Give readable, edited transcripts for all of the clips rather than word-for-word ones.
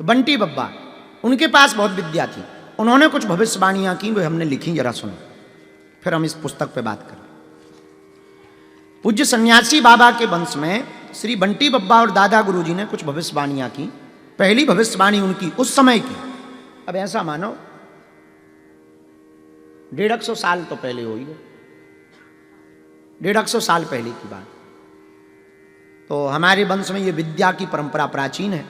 बंटी बब्बा, उनके पास बहुत विद्या थी। उन्होंने कुछ भविष्यवाणियां की, वो हमने लिखी, जरा सुनो, फिर हम इस पुस्तक पे बात करें। पूज्य सन्यासी बाबा के वंश में श्री बंटी बब्बा और दादा गुरुजी ने कुछ भविष्यवाणियां की। पहली भविष्यवाणी उनकी उस समय की, अब ऐसा मानो 150 साल तो पहले हुई है, 150 साल पहले की बात। तो हमारे वंश में ये विद्या की परंपरा प्राचीन है।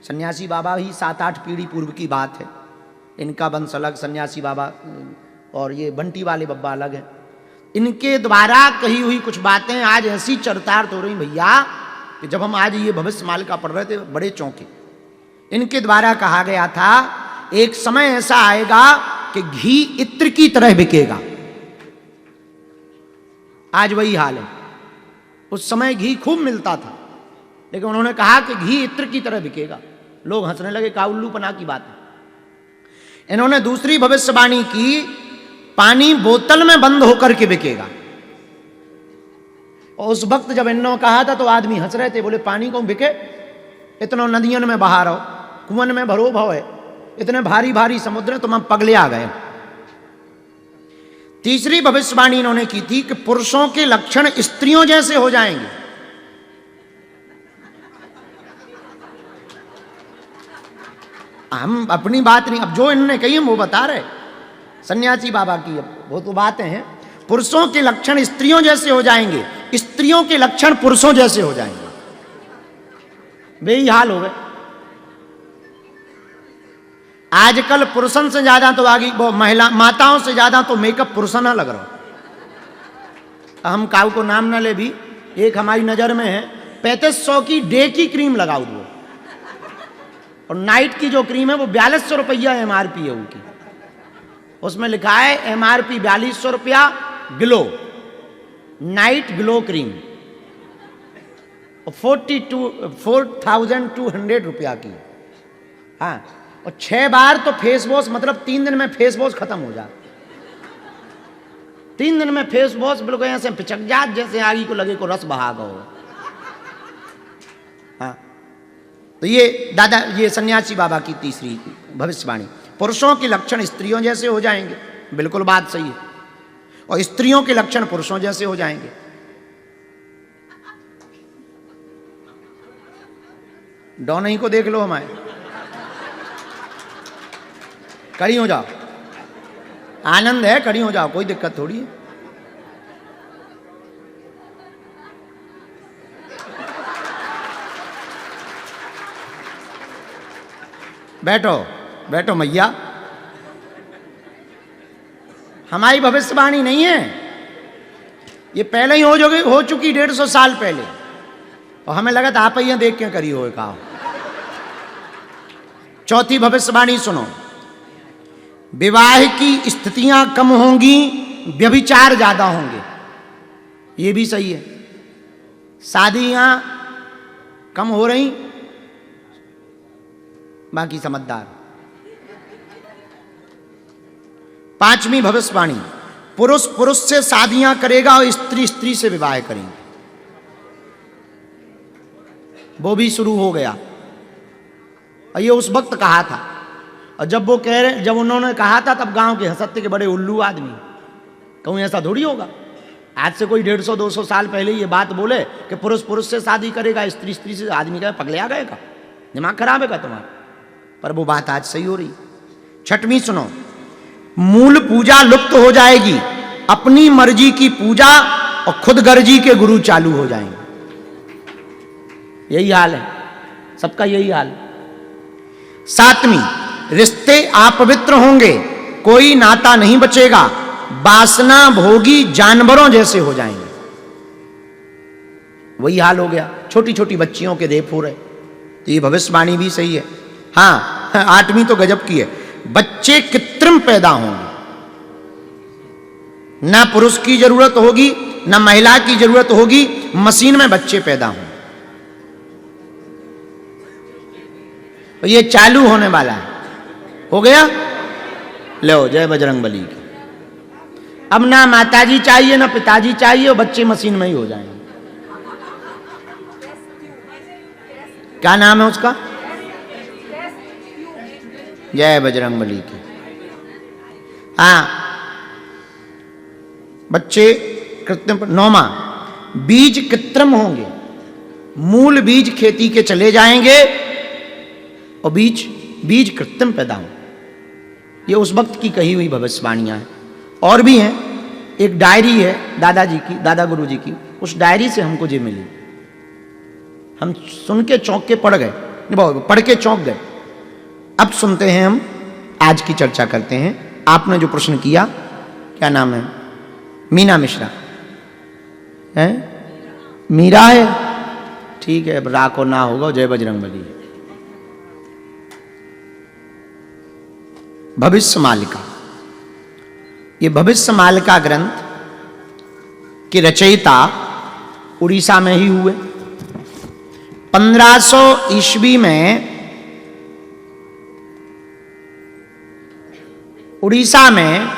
सन्यासी बाबा ही 7-8 पीढ़ी पूर्व की बात है। इनका वंश अलग, सन्यासी बाबा और ये बंटी वाले बब्बा अलग है। इनके द्वारा कही हुई कुछ बातें आज ऐसी चरितार्थ हो रही भैया कि जब हम आज ये भविष्य मालिका पढ़ रहे थे बड़े चौंके। इनके द्वारा कहा गया था एक समय ऐसा आएगा कि घी इत्र की तरह बिकेगा। आज वही हाल है। उस समय घी खूब मिलता था, लेकिन उन्होंने कहा कि घी इत्र की तरह बिकेगा। लोग हंसने लगे, का उल्लूपना की बात है। इन्होंने दूसरी भविष्यवाणी की, पानी बोतल में बंद होकर के बिकेगा। और उस वक्त जब इन्होंने कहा था तो आदमी हंस रहे थे, बोले पानी को बिके, इतना नदियों में बहा रहो, कुआं में भरो भव है, इतने भारी भारी समुद्र, तुम पगले आ गए। तीसरी भविष्यवाणी इन्होंने की थी कि पुरुषों के लक्षण स्त्रियों जैसे हो जाएंगे। हम अपनी बात नहीं, अब जो इन्होंने कही वो बता रहे, सन्यासी बाबा की वो तो बातें हैं। पुरुषों के लक्षण स्त्रियों जैसे हो जाएंगे, स्त्रियों के लक्षण पुरुषों जैसे हो जाएंगे। बेही हाल हो गए। आजकल पुरुषों से ज्यादा तो आगे वो महिला माताओं से ज्यादा तो मेकअप पुरुषों ना लग रहा। हम काऊ को नाम ना ले भी, एक हमारी नजर में है 3500 की डे की क्रीम लगाओ वो, और नाइट की जो क्रीम है वो 4200 रुपया MRP है उनकी। उसमेमें लिखा है MRP 4200 रुपया, ग्लो नाइट ग्लो क्रीम, और 4200 रुपया की। हाँ, और 6 बार तो फेस वॉश, मतलब 3 दिन में फेस वॉश खत्म हो जाए। 3 दिन में फेस वॉश बिल्कुल ऐसे पिचक जात जैसे आगी को लगे को रस बहा गो। हाँ, तो ये दादा, ये सन्यासी बाबा की तीसरी भविष्यवाणी, पुरुषों के लक्षण स्त्रियों जैसे हो जाएंगे। बिल्कुल बात सही है। और स्त्रियों के लक्षण पुरुषों जैसे हो जाएंगे। डॉनही को देख लो, हमारे खड़ी हो जाओ, आनंद है, खड़ी हो जाओ, कोई दिक्कत थोड़ी है। बैठो बैठो मैया, हमारी भविष्यवाणी नहीं है, ये पहले ही हो चुकी 150 साल पहले। और हमें लगा था आप ही देख के करी हो। कहा चौथी भविष्यवाणी सुनो, विवाह की स्थितियां कम होंगी, व्यभिचार ज्यादा होंगे। ये भी सही है, शादियां कम हो रही, बाकी समझदार। पांचवी भविष्यवाणी, पुरुष पुरुष से शादियां करेगा और स्त्री स्त्री से विवाह करेंगे। वो भी शुरू हो गया। और ये उस वक्त कहा था, और जब वो कह रहे, जब उन्होंने कहा था तब गांव के हंसते के बड़े उल्लू आदमी, कहूँ ऐसा थोड़ी होगा। आज से कोई 150-200 साल पहले ये बात बोले कि पुरुष पुरुष से शादी करेगा, स्त्री स्त्री से, आदमी कहे पगले आ गए का, दिमाग खराब है का तुम्हारा। पर वो बात आज सही हो रही। छठवीं सुनो, मूल पूजा लुप्त हो जाएगी, अपनी मर्जी की पूजा और खुद गर्जी के गुरु चालू हो जाएंगे। यही हाल है सबका, यही हाल। सातवीं, रिश्ते अपवित्र होंगे, कोई नाता नहीं बचेगा, वासना भोगी जानवरों जैसे हो जाएंगे। वही हाल हो गया, छोटी छोटी बच्चियों के रेप हो रहे। तो ये भविष्यवाणी भी सही है। हाँ, आठवीं तो गजब की है, बच्चे कृत्रिम पैदा होंगे, ना पुरुष की जरूरत होगी ना महिला की जरूरत होगी, मशीन में बच्चे पैदा होंगे। तो ये चालू होने वाला है। हो गया, लो जय बजरंगबली की। अब ना माताजी चाहिए ना पिताजी चाहिए, और बच्चे मशीन में ही हो जाएंगे। क्या नाम है उसका? जय बजरंगबली की। हाँ बच्चे कृत्रिम। 9वां, बीज कृत्रिम होंगे, मूल बीज खेती के चले जाएंगे और बीज कृत्रिम पैदा होंगे। ये उस वक्त की कही हुई भविष्यवाणियां हैं। और भी हैं, एक डायरी है दादाजी की, दादा गुरु जी की, उस डायरी से हमको ये मिली। हम सुन के चौंक के पढ़ गए, पढ़ के चौंक गए। अब सुनते हैं, हम आज की चर्चा करते हैं। आपने जो प्रश्न किया, क्या नाम है? मीना मिश्रा है? मीरा है, ठीक है। अब रा को ना होगा, जय बजरंगबली। भविष्य मालिका, ये भविष्य मालिका ग्रंथ के रचयिता उड़ीसा में ही हुए। 1500 ईस्वी में उड़ीसा में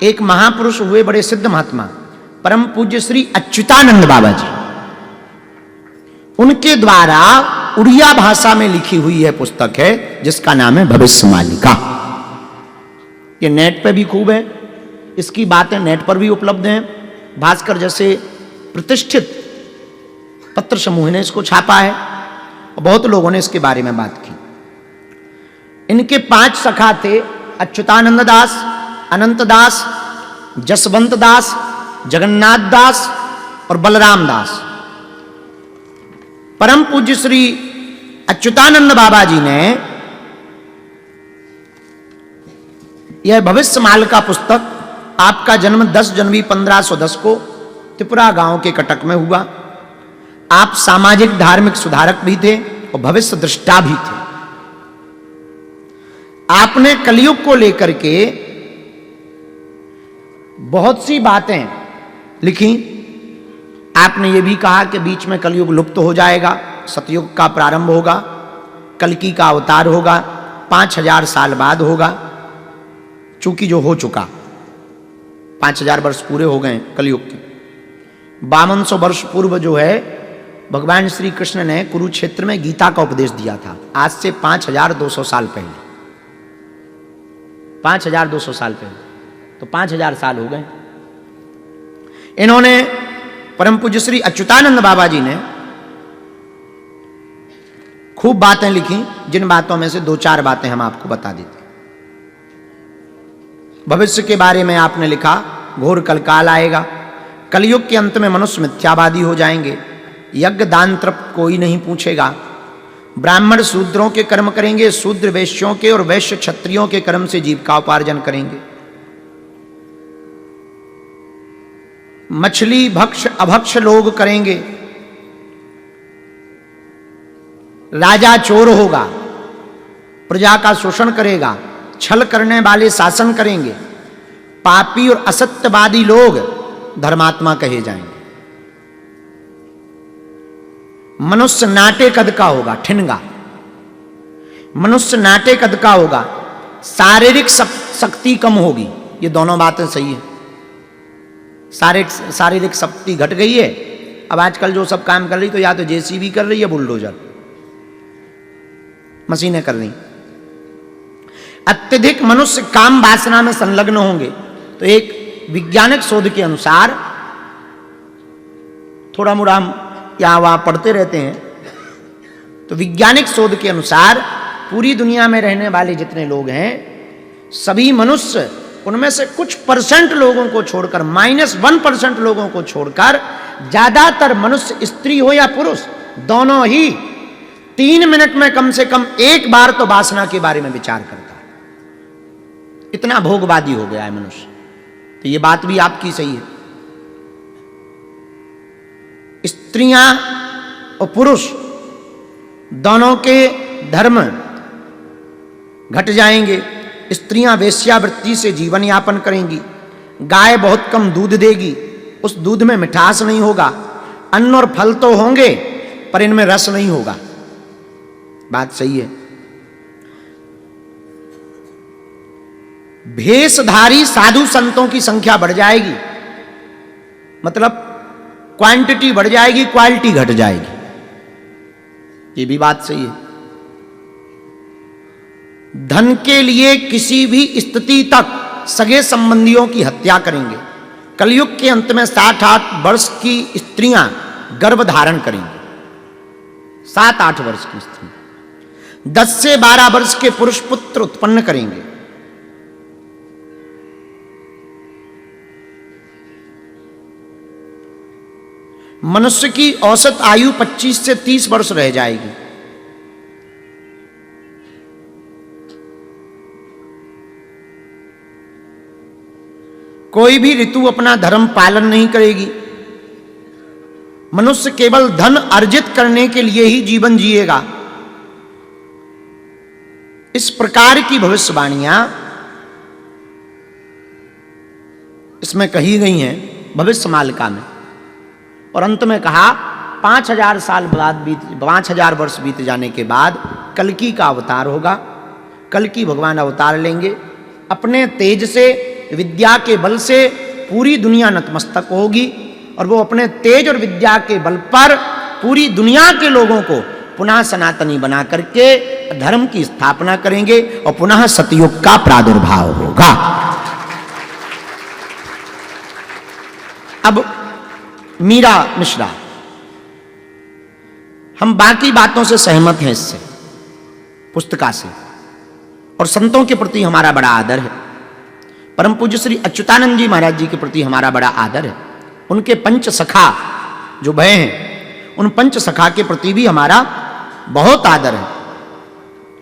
एक महापुरुष हुए, बड़े सिद्ध महात्मा, परम पूज्य श्री अच्युतानंद बाबा जी। उनके द्वारा उड़िया भाषा में लिखी हुई यह पुस्तक है, जिसका नाम है भविष्य मालिका। ये नेट पे भी खूब है, इसकी बातें नेट पर भी उपलब्ध हैं। भास्कर जैसे प्रतिष्ठित पत्र समूह ने इसको छापा है और बहुत लोगों ने इसके बारे में बात की। इनके 5 सखा थे, अच्युतानंद दास, अनंत दास, जसवंत दास, जगन्नाथ दास और बलराम दास। परम पूज्य श्री अच्युतानंद बाबा जी ने यह भविष्य मालिका पुस्तक, आपका जन्म 10 जनवरी 1510 को त्रिपुरा गांव के कटक में हुआ। आप सामाजिक धार्मिक सुधारक भी थे और भविष्य दृष्टा भी थे। आपने कलयुग को लेकर के बहुत सी बातें लिखी। आपने ये भी कहा कि बीच में कलयुग लुप्त हो जाएगा, सतयुग का प्रारंभ होगा, कल्कि का अवतार होगा, 5000 साल बाद होगा। चूंकि जो हो चुका, 5000 वर्ष पूरे हो गए कलयुग के। 5200 वर्ष पूर्व जो है, भगवान श्री कृष्ण ने कुरुक्षेत्र में गीता का उपदेश दिया था, आज से 5200 साल पहले। 5200 साल पहले, तो 5000 साल हो गए। इन्होंने, परम पूज्य श्री अच्युतानंद बाबा जी ने खूब बातें लिखी, जिन बातों में से 2-4 बातें हम आपको बता देते। भविष्य के बारे में आपने लिखा, घोर कलकाल आएगा, कलयुग के अंत में मनुष्य मिथ्यावादी हो जाएंगे, यज्ञ दान तप कोई नहीं पूछेगा, ब्राह्मण शूद्रों के कर्म करेंगे, शूद्र वैश्यों के और वैश्य क्षत्रियों के कर्म से जीविकोपार्जन करेंगे, मछली भक्ष अभक्ष लोग करेंगे, राजा चोर होगा, प्रजा का शोषण करेगा, छल करने वाले शासन करेंगे, पापी और असत्यवादी लोग धर्मात्मा कहे जाएंगे, मनुष्य नाटे कद का होगा, ठिनगा, मनुष्य नाटे कद का होगा, शारीरिक शक्ति कम होगी। ये दोनों बातें सही है। शारीरिक शक्ति घट गई है। अब आजकल जो सब काम कर रही, तो या तो जेसीबी कर रही है, बुलडोजर, मशीनें कर रही। अत्यधिक मनुष्य काम वासना में संलग्न होंगे। तो एक वैज्ञानिक शोध के अनुसार, थोड़ा मोड़ा हम यहां वहां पढ़ते रहते हैं, तो वैज्ञानिक शोध के अनुसार पूरी दुनिया में रहने वाले जितने लोग हैं, सभी मनुष्य, उनमें से कुछ परसेंट लोगों को छोड़कर, -1% लोगों को छोड़कर, ज्यादातर मनुष्य, स्त्री हो या पुरुष, दोनों ही 3 मिनट में कम से कम एक बार तो वासना के बारे में विचार करता है। इतना भोगवादी हो गया है मनुष्य। तो ये बात भी आपकी सही है। स्त्रियां और पुरुष दोनों के धर्म घट जाएंगे। स्त्रियां वेश्यावृत्ति से जीवन यापन करेंगी। गाय बहुत कम दूध देगी, उस दूध में मिठास नहीं होगा। अन्न और फल तो होंगे, पर इनमें रस नहीं होगा। बात सही है। भेषधारी साधु संतों की संख्या बढ़ जाएगी, मतलब क्वांटिटी बढ़ जाएगी, क्वालिटी घट जाएगी। ये भी बात सही है। धन के लिए किसी भी स्थिति तक सगे संबंधियों की हत्या करेंगे। कलयुग के अंत में 60-8 वर्ष की स्त्रियां गर्भ धारण करेंगी। 7-8 वर्ष की स्त्री 10 से 12 वर्ष के पुरुष पुत्र उत्पन्न करेंगे। मनुष्य की औसत आयु 25 से 30 वर्ष रह जाएगी। कोई भी ऋतु अपना धर्म पालन नहीं करेगी। मनुष्य केवल धन अर्जित करने के लिए ही जीवन जिएगा। इस प्रकार की भविष्यवाणियां इसमें कही गई हैं भविष्य मालिका में। और अंत में कहा 5000 साल बाद 5000 वर्ष बीत जाने के बाद कल्कि का अवतार होगा। कल्कि भगवान अवतार लेंगे, अपने तेज से विद्या के बल से पूरी दुनिया नतमस्तक होगी और वो अपने तेज और विद्या के बल पर पूरी दुनिया के लोगों को पुनः सनातनी बना करके धर्म की स्थापना करेंगे और पुनः सतयुग का प्रादुर्भाव होगा। अब मीरा मिश्रा, हम बाकी बातों से सहमत हैं, इससे पुस्तिका से, और संतों के प्रति हमारा बड़ा आदर है। परम पूज्य श्री अच्युतानंद जी महाराज जी के प्रति हमारा बड़ा आदर है। उनके पंच सखा जो भय हैं, उन पंच सखा के प्रति भी हमारा बहुत आदर है।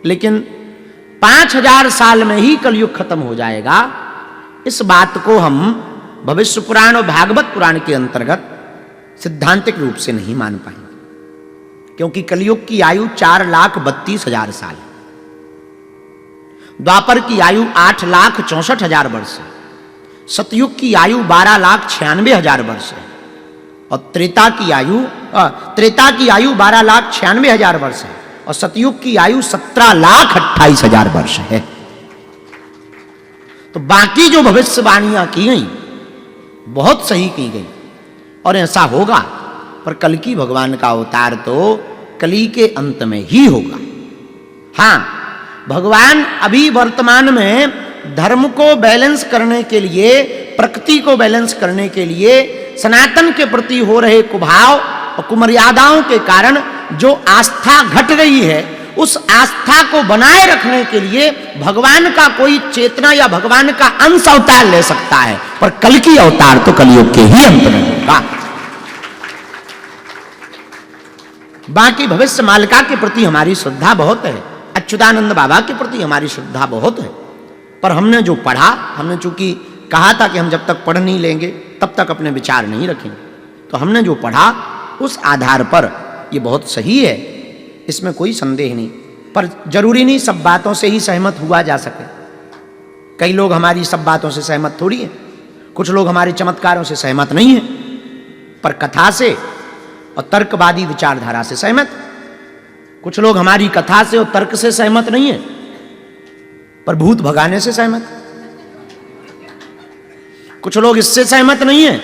लेकिन 5000 साल में ही कलयुग खत्म हो जाएगा, इस बात को हम भविष्य पुराण और भागवत पुराण के अंतर्गत सिद्धांतिक रूप से नहीं मान पाएंगे, क्योंकि कलयुग की आयु 4,32,000 साल, द्वापर की आयु 8,64,000 वर्ष है, सतयुग की आयु 12,96,000 वर्ष है और त्रेता की आयु 12,96,000 वर्ष है और सतयुग की आयु 17,28,000 वर्ष है। तो बाकी जो भविष्यवाणियां की गई बहुत सही की गई और ऐसा होगा, पर कल्कि भगवान का अवतार तो कली के अंत में ही होगा। हां, भगवान अभी वर्तमान में धर्म को बैलेंस करने के लिए, प्रकृति को बैलेंस करने के लिए, सनातन के प्रति हो रहे कुभाव और कुमर्यादाओं के कारण जो आस्था घट रही है, उस आस्था को बनाए रखने के लिए भगवान का कोई चेतना या भगवान का अंश अवतार ले सकता है, पर कल्कि अवतार तो कलयुग के ही अंत में होगा। बाकी भविष्य मालिका के प्रति हमारी श्रद्धा बहुत है, अच्युतानंद बाबा के प्रति हमारी श्रद्धा बहुत है, पर हमने जो पढ़ा, हमने चूंकि कहा था कि हम जब तक पढ़ नहीं लेंगे तब तक अपने विचार नहीं रखेंगे, तो हमने जो पढ़ा उस आधार पर ये बहुत सही है, इसमें कोई संदेह नहीं। पर जरूरी नहीं सब बातों से ही सहमत हुआ जा सके। कई लोग हमारी सब बातों से सहमत थोड़ी हैं, कुछ लोग हमारे चमत्कारों से सहमत नहीं हैं, पर कथा से और तर्कवादी विचारधारा से सहमत। कुछ लोग हमारी कथा से और तर्क से सहमत नहीं है, पर भूत भगाने से सहमत। कुछ लोग इससे सहमत नहीं है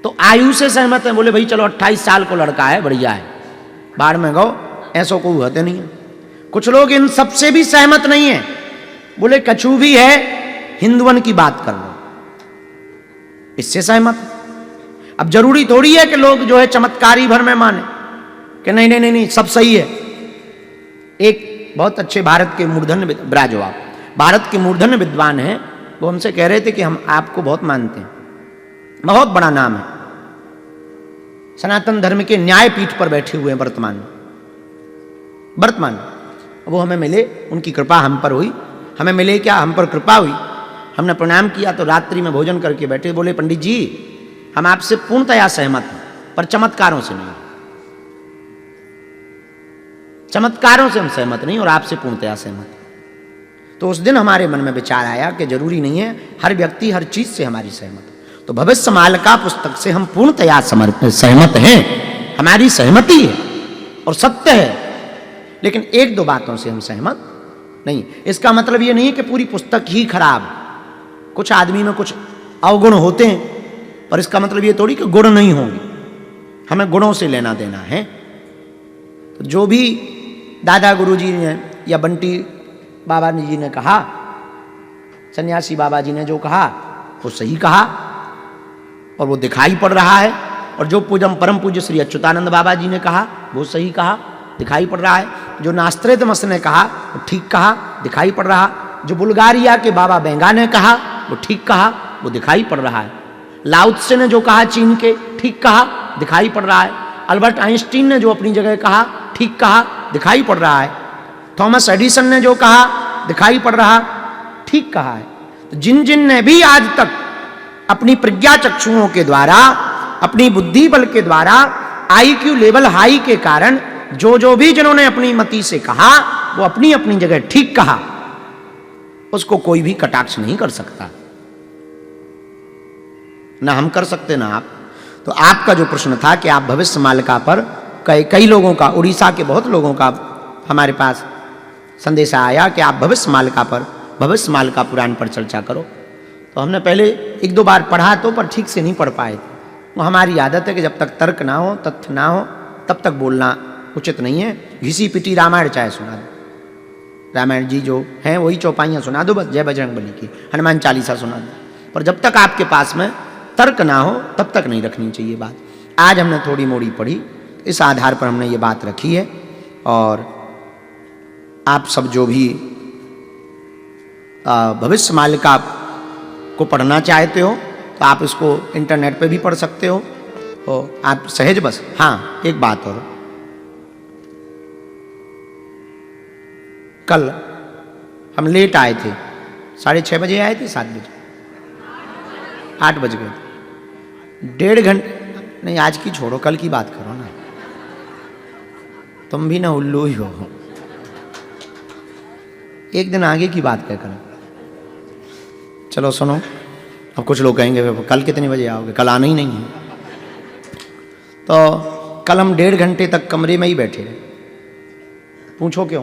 तो आयु से सहमत है, बोले भाई चलो 28 साल को लड़का है, बढ़िया है, बाढ़ में गो, ऐसो को होते नहीं है। कुछ लोग इन सबसे भी सहमत नहीं है, बोले कछु भी है, हिंदुवन की बात कर लो, इससे सहमत। अब जरूरी थोड़ी है कि लोग जो है चमत्कारी भर में माने कि नहीं नहीं नहीं नहीं सब सही है। एक बहुत अच्छे भारत के मूर्धन्य ब्राजवाब, भारत के मूर्धन्य विद्वान हैं, वो हमसे कह रहे थे कि हम आपको बहुत मानते हैं, बहुत बड़ा नाम है, सनातन धर्म के न्यायपीठ पर बैठे हुए हैं वर्तमान। वो हमें मिले, उनकी कृपा हम पर हुई, हमें मिले क्या, हम पर कृपा हुई। हमने प्रणाम किया तो रात्रि में भोजन करके बैठे, बोले पंडित जी हम आपसे पूर्णतया सहमत हैं, पर चमत्कारों से नहीं, चमत्कारों से हम सहमत नहीं और आपसे पूर्णतया सहमत। तो उस दिन हमारे मन में विचार आया कि जरूरी नहीं है हर व्यक्ति हर चीज से हमारी सहमत। तो भविष्य मालिका पुस्तक से हम पूर्णतया सहमत हैं, हमारी सहमति है और सत्य है, लेकिन एक दो बातों से हम सहमत नहीं। इसका मतलब यह नहीं है कि पूरी पुस्तक ही खराब, कुछ आदमी में कुछ अवगुण होते हैं, पर इसका मतलब ये थोड़ी कि गुण नहीं होंगे, हमें गुणों से लेना देना है। तो जो भी दादा गुरुजी ने या बंटी बाबा जी ने कहा, सन्यासी बाबा जी ने जो कहा वो सही कहा और वो दिखाई पड़ रहा है। और जो परम पूज्य श्री अच्युतानंद बाबा जी ने कहा वो सही कहा, दिखाई पड़ रहा है। जो नास्त्रेदमस ने कहा वो ठीक कहा, दिखाई पड़ रहा। जो बुल्गारिया के बाबा बेंगा ने कहा वो ठीक कहा, वो दिखाई पड़ रहा है। लाओ त्से ने जो कहा चीन के, ठीक कहा, दिखाई पड़ रहा है। अल्बर्ट आइंस्टीन ने जो अपनी जगह कहा ठीक कहा, दिखाई पड़ रहा है। थॉमस एडिसन ने जो कहा दिखाई पड़ रहा, ठीक कहा है। तो जिन जिन ने भी आज तक अपनी प्रज्ञा चक्षुओं के द्वारा, अपनी बुद्धि बल के द्वारा, आईक्यू लेवल हाई के कारण जो भी जिन्होंने अपनी मति से कहा वो अपनी अपनी जगह ठीक कहा, उसको कोई भी कटाक्ष नहीं कर सकता। ना हम कर सकते ना आप। तो आपका जो प्रश्न था कि आप भविष्य मालिका पर कई लोगों का, उड़ीसा के बहुत लोगों का हमारे पास संदेशा आया कि आप भविष्य मालिका पर, भविष्य मालिका पुराण पर चर्चा करो। तो हमने पहले एक दो बार पढ़ा तो, पर ठीक से नहीं पढ़ पाए थे। वो हमारी आदत है कि जब तक तर्क ना हो, तथ्य ना हो, तब तक बोलना उचित नहीं है। घिसी पिटी रामायण चाहे सुना दो, रामायण जी जो हैं वही चौपाइयाँ सुना दो, बस जय बजरंग बली की, हनुमान चालीसा सुना दो, पर जब तक आपके पास में तर्क ना हो तब तक नहीं रखनी चाहिए बात। आज हमने थोड़ी मोड़ी पढ़ी, इस आधार पर हमने ये बात रखी है। और आप सब जो भी भविष्य मालिका को पढ़ना चाहते हो तो आप इसको इंटरनेट पे भी पढ़ सकते हो। और आप सहज बस, हाँ एक बात और, कल हम लेट आए थे, 6:30 बजे आए थे, 7 बजे, 8 बज गए थे। 1.5 घंटे नहीं, आज की छोड़ो, कल की बात करो ना, तुम भी ना उल्लू ही हो। एक दिन आगे की बात क्या करें। चलो सुनो, अब कुछ लोग कहेंगे कल कितने बजे आओगे, कल आना ही नहीं है। तो कल हम 1.5 घंटे तक कमरे में ही बैठे रहे। पूछो क्यों?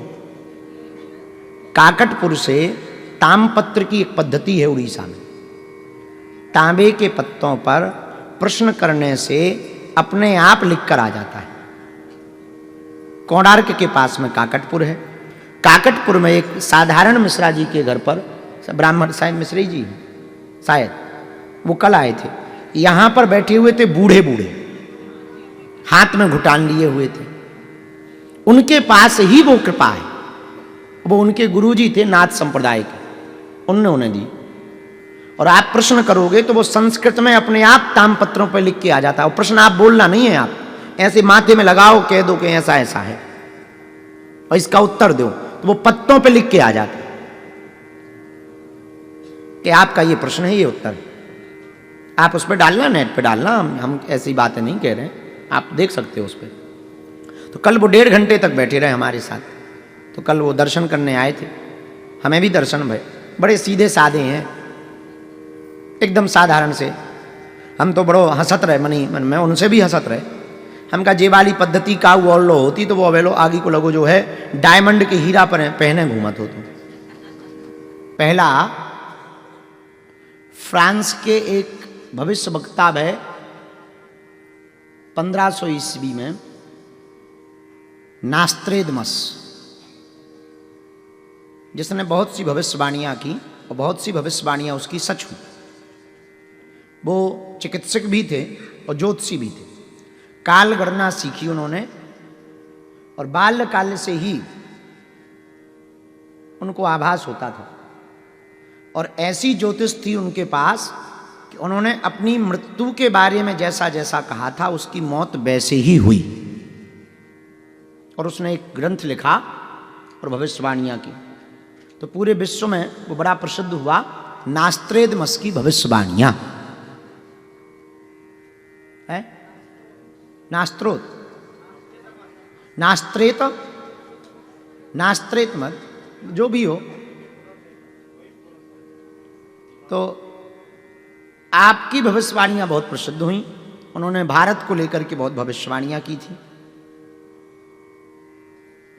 काकटपुर से तामपत्र की एक पद्धति है उड़ीसा में, तांबे के पत्तों पर प्रश्न करने से अपने आप लिखकर आ जाता है। कोणार्क के पास में काकटपुर है। काकटपुर में एक साधारण मिश्रा जी के घर पर, ब्राह्मण शायद मिश्री जी शायद, वो कल आए थे। यहां पर बैठे हुए थे बूढ़े बूढ़े, हाथ में घुटान लिए हुए थे। उनके पास ही वो कृपा है। वो उनके गुरुजी थे नाथ संप्रदाय के, उनने उन्हें दी। और आप प्रश्न करोगे तो वो संस्कृत में अपने आप तामपत्रों पर लिख के आ जाता है। और प्रश्न आप बोलना नहीं है, आप ऐसे माथे में लगाओ, कह दो कि ऐसा ऐसा है और इसका उत्तर दो, तो वो पत्तों पे लिख के आ जाता है कि आपका ये प्रश्न है, ये उत्तर। आप उस पर डालना, नेट पे डालना, हम ऐसी बातें नहीं कह रहे हैं, आप देख सकते हो उस पर। तो कल वो 1.5 घंटे तक बैठे रहे हमारे साथ। तो कल वो दर्शन करने आए थे, हमें भी दर्शन भय। बड़े सीधे साधे हैं, एकदम साधारण से। हम तो बड़ो हंसत रहे, मन में उनसे भी हंसत रहे। हम कहा जे वाली पद्धति का वो लो होती तो वो वेलो आगे को लगो जो है डायमंड के हीरा पर पहने घूमत हो। तो पहला फ्रांस के एक भविष्य वक्ता है 1500 ईस्वी में, नास्त्रेदमस, जिसने बहुत सी भविष्यवाणियां की और बहुत सी भविष्यवाणियां उसकी सच हुई। वो चिकित्सक भी थे और ज्योतिषी भी थे। काल गणना सीखी उन्होंने और बाल्यकाल से ही उनको आभास होता था। और ऐसी ज्योतिष थी उनके पास कि उन्होंने अपनी मृत्यु के बारे में जैसा जैसा कहा था उसकी मौत वैसे ही हुई। और उसने एक ग्रंथ लिखा और भविष्यवाणियां की। तो पूरे विश्व में वो बड़ा प्रसिद्ध हुआ, नास्त्रेदमस की भविष्यवाणियां है। नास्त्रोत, नास्त्रेत, नास्त्रेत मत, जो भी हो। तो आपकी भविष्यवाणियां बहुत प्रसिद्ध हुई। उन्होंने भारत को लेकर के बहुत भविष्यवाणियां की थी।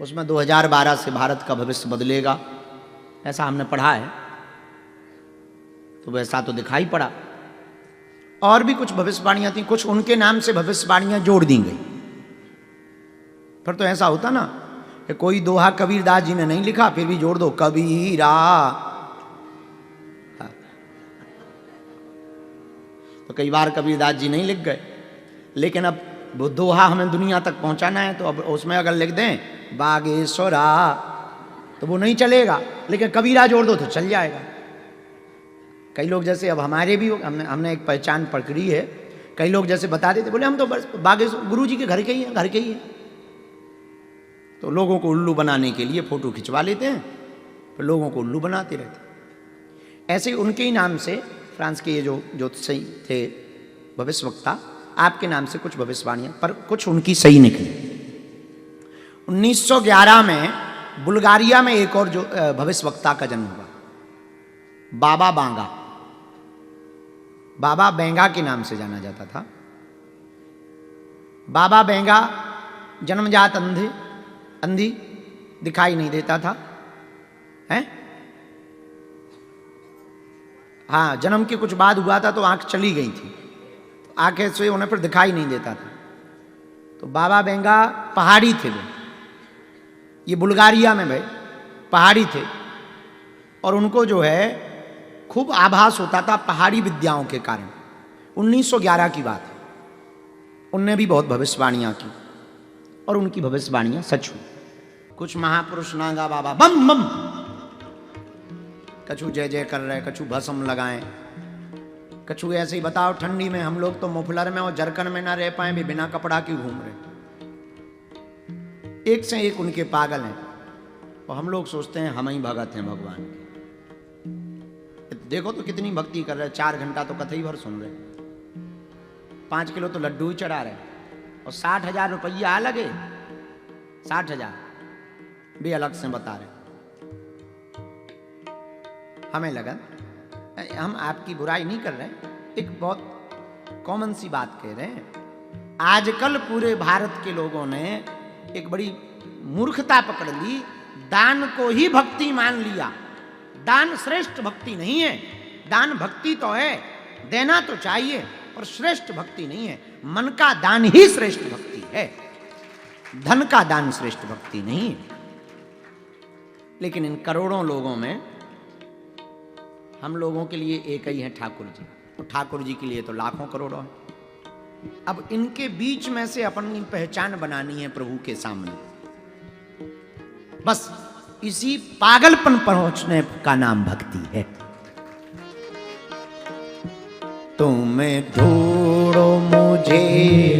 उसमें 2012 से भारत का भविष्य बदलेगा, ऐसा हमने पढ़ा है। तो वैसा तो दिखाई पड़ा। और भी कुछ भविष्यवाणियां थी, कुछ उनके नाम से भविष्यवाणियां जोड़ दी गई। फिर तो ऐसा होता ना ये कोई दोहा कबीरदास जी ने नहीं लिखा, फिर भी जोड़ दो कबीरा। तो कई बार कबीरदास जी नहीं लिख गए, लेकिन अब वो दोहा हमें दुनिया तक पहुंचाना है, तो अब उसमें अगर लिख दें बागेश्वरा तो वो नहीं चलेगा, लेकिन कबीरा जोड़ दो तो चल जाएगा। कई लोग जैसे अब हमारे भी हमने एक पहचान पकड़ी है, कई लोग जैसे बता देते, बोले हम तो बस बागेश्वर गुरु जी के घर के ही हैं, घर के ही हैं। तो लोगों को उल्लू बनाने के लिए फोटो खिंचवा लेते हैं, फिर लोगों को उल्लू बनाते रहते। ऐसे उनके ही नाम से फ्रांस के ये जो ज्योतिषी थे भविष्यवक्ता, आपके नाम से कुछ भविष्यवाणियां, पर कुछ उनकी सही निकली। 1911 में बुल्गारिया में एक और जो भविष्यवक्ता का जन्म हुआ, बाबा बांगा, बाबा बेंगा के नाम से जाना जाता था। बाबा बेंगा जन्मजात अंधी, दिखाई नहीं देता था, हैं? हाँ, जन्म के कुछ बाद हुआ था तो आंख चली गई थी, तो आंखें से उन्हें फिर दिखाई नहीं देता था। तो बाबा बेंगा पहाड़ी थे, वो ये बुल्गारिया में भाई पहाड़ी थे, और उनको जो है खूब आभास होता था पहाड़ी विद्याओं के कारण। 1911 की बात है, उनने भी बहुत भविष्यवाणियां की और उनकी भविष्यवाणियां सच हुई। कुछ महापुरुष नागा बाबा बम बम, कछु जय जय कर रहे, कछु भस्म लगाएं, कछु ऐसे ही बताओ ठंडी में हम लोग तो मुफलर में और जरकन में ना रह पाए भी, बिना कपड़ा क्यों घूम रहे। एक से एक उनके पागल हैं, और हम लोग सोचते हैं हम ही भगत हैं भगवान के। देखो तो कितनी भक्ति कर रहे, 4 घंटा तो कथई भर सुन रहे, 5 किलो तो लड्डू ही चढ़ा रहे, और 60,000 रुपया लगे, 60,000 भी अलग से बता रहे। हमें लगा, हम आपकी बुराई नहीं कर रहे, एक बहुत कॉमन सी बात कह रहे हैं। आजकल पूरे भारत के लोगों ने एक बड़ी मूर्खता पकड़ ली, दान को ही भक्ति मान लिया। दान श्रेष्ठ भक्ति नहीं है, दान भक्ति तो है, देना तो चाहिए, पर श्रेष्ठ भक्ति नहीं है। मन का दान ही श्रेष्ठ भक्ति है, धन का दान श्रेष्ठ भक्ति नहीं है। लेकिन इन करोड़ों लोगों में हम लोगों के लिए एक ही है ठाकुर जी, तो ठाकुर जी के लिए तो लाखों करोड़ों हैं। अब इनके बीच में से अपनी पहचान बनानी है प्रभु के सामने, बस इसी पागलपन पहुंचने का नाम भक्ति है। तुम्हें ढूंढो मुझे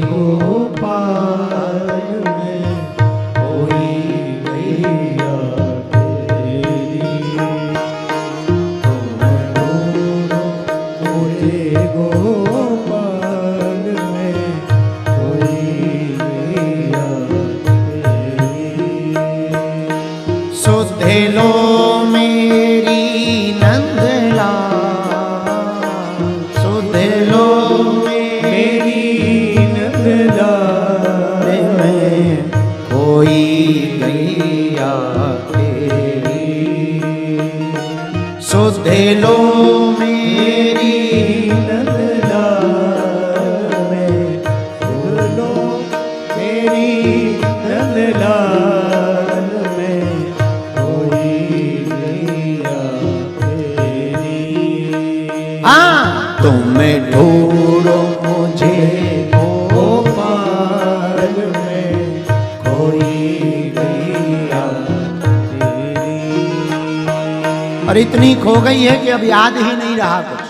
गोपाल में, कोई गैया तेरी। तुम्हें ढूंढो मुझे गोपाल में, कोई गैया तेरी। सुध लो मेरी नंदला, सुध लो मेरी नंदला में, कोई गैया तेरी। सुध लो मेरी नंदला में, सुध लो मेरी नंदला में, तुम्हें ढूंढो मुझे गोपाल में, कोई गैया तेरी। और इतनी खो गई है कि अब याद ही नहीं रहा कुछ।